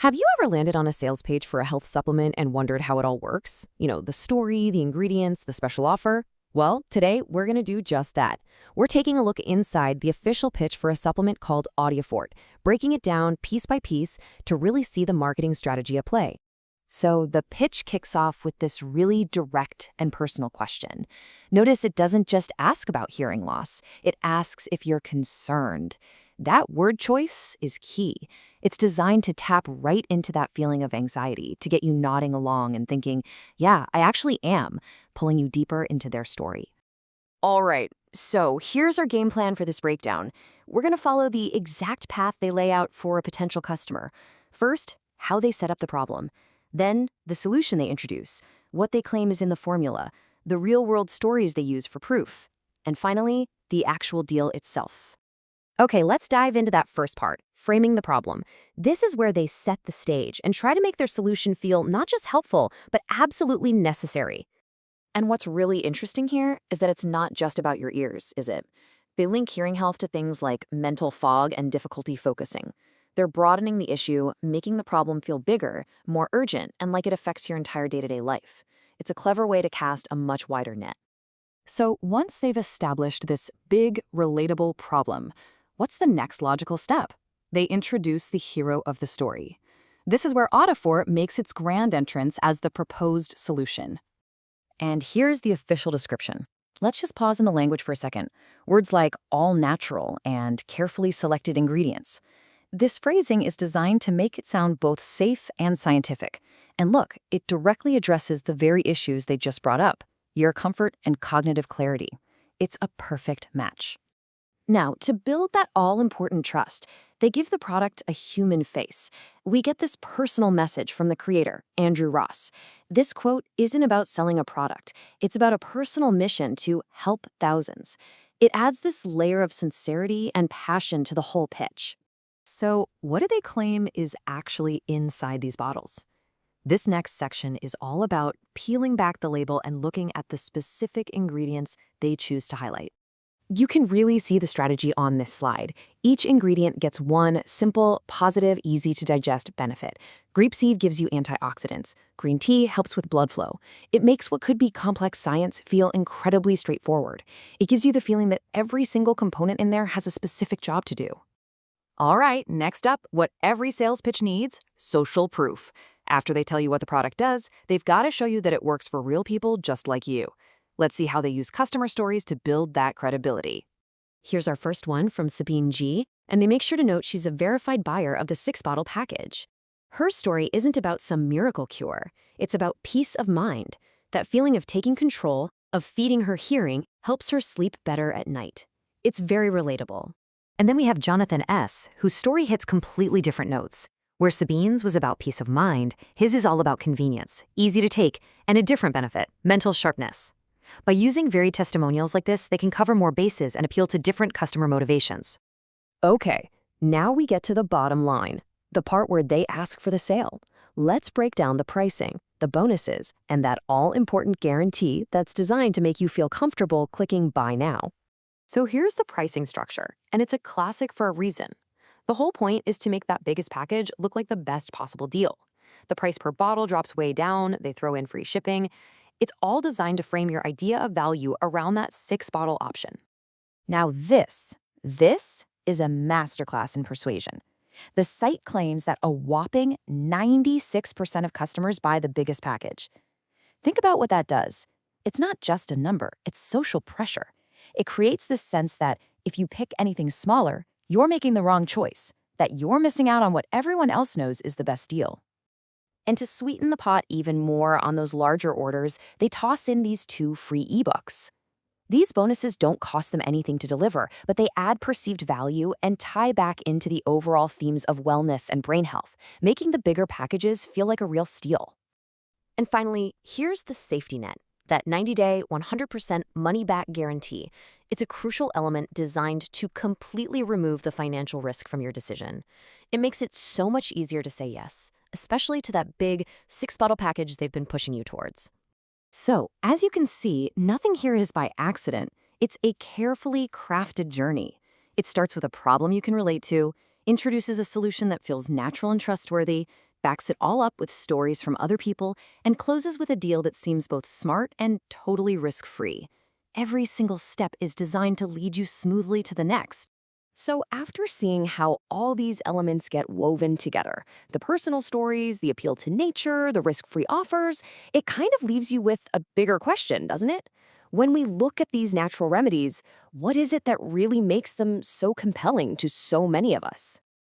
Have you ever landed on a sales page for a health supplement and wondered how it all works? The story, the ingredients, the special offer? Well, today we're going to do just that. We're taking a look inside the official pitch for a supplement called Audifort, breaking it down piece by piece to really see the marketing strategy at play. So the pitch kicks off with this really direct and personal question. Notice it doesn't just ask about hearing loss, it asks if you're concerned. That word choice is key. It's designed to tap right into that feeling of anxiety, to get you nodding along and thinking, yeah, I actually am, pulling you deeper into their story. All right, so here's our game plan for this breakdown. We're going to follow the exact path they lay out for a potential customer. First, how they set up the problem. Then, the solution they introduce, what they claim is in the formula, the real-world stories they use for proof, and finally, the actual deal itself. Okay, let's dive into that first part, framing the problem. This is where they set the stage and try to make their solution feel not just helpful, but absolutely necessary. And what's really interesting here is that it's not just about your ears, is it? They link hearing health to things like mental fog and difficulty focusing. They're broadening the issue, making the problem feel bigger, more urgent, and like it affects your entire day-to-day life. It's a clever way to cast a much wider net. So once they've established this big, relatable problem, what's the next logical step? They introduce the hero of the story. This is where Audifort makes its grand entrance as the proposed solution. And here's the official description. Let's just pause in the language for a second. Words like all natural and carefully selected ingredients. This phrasing is designed to make it sound both safe and scientific. And look, it directly addresses the very issues they just brought up, ear comfort and cognitive clarity. It's a perfect match. Now, to build that all-important trust, they give the product a human face. We get this personal message from the creator, Andrew Ross. This quote isn't about selling a product. It's about a personal mission to help thousands. It adds this layer of sincerity and passion to the whole pitch. So, what do they claim is actually inside these bottles? This next section is all about peeling back the label and looking at the specific ingredients they choose to highlight. You can really see the strategy on this slide. Each ingredient gets one simple, positive, easy-to-digest benefit. Grape Seed gives you antioxidants. Green tea helps with blood flow. It makes what could be complex science feel incredibly straightforward. It gives you the feeling that every single component in there has a specific job to do. All right, next up, what every sales pitch needs: social proof. After they tell you what the product does, they've got to show you that it works for real people just like you. Let's see how they use customer stories to build that credibility. Here's our first one from Sabine G, and they make sure to note she's a verified buyer of the 6-bottle package. Her story isn't about some miracle cure. It's about peace of mind. That feeling of taking control, of feeding her hearing, helps her sleep better at night. It's very relatable. And then we have Jonathan S., whose story hits completely different notes. Where Sabine's was about peace of mind, his is all about convenience, easy to take, and a different benefit, mental sharpness. By using varied testimonials like this, they can cover more bases and appeal to different customer motivations. Okay, now we get to the bottom line, the part where they ask for the sale. Let's break down the pricing, the bonuses, and that all-important guarantee that's designed to make you feel comfortable clicking buy now. So here's the pricing structure, and it's a classic for a reason. The whole point is to make that biggest package look like the best possible deal. The price per bottle drops way down, they throw in free shipping. It's all designed to frame your idea of value around that 6-bottle option. Now this is a masterclass in persuasion. The site claims that a whopping 96% of customers buy the biggest package. Think about what that does. It's not just a number, it's social pressure. It creates this sense that if you pick anything smaller, you're making the wrong choice, that you're missing out on what everyone else knows is the best deal. And to sweeten the pot even more on those larger orders, they toss in these 2 free ebooks. These bonuses don't cost them anything to deliver, but they add perceived value and tie back into the overall themes of wellness and brain health, making the bigger packages feel like a real steal. And finally, here's the safety net, that 90-day, 100% money-back guarantee. It's a crucial element designed to completely remove the financial risk from your decision. It makes it so much easier to say yes, especially to that big 6-bottle package they've been pushing you towards. So, as you can see, nothing here is by accident. It's a carefully crafted journey. It starts with a problem you can relate to, introduces a solution that feels natural and trustworthy, backs it all up with stories from other people, and closes with a deal that seems both smart and totally risk-free. Every single step is designed to lead you smoothly to the next. So after seeing how all these elements get woven together, the personal stories, the appeal to nature, the risk-free offers, it kind of leaves you with a bigger question, doesn't it? When we look at these natural remedies, what is it that really makes them so compelling to so many of us?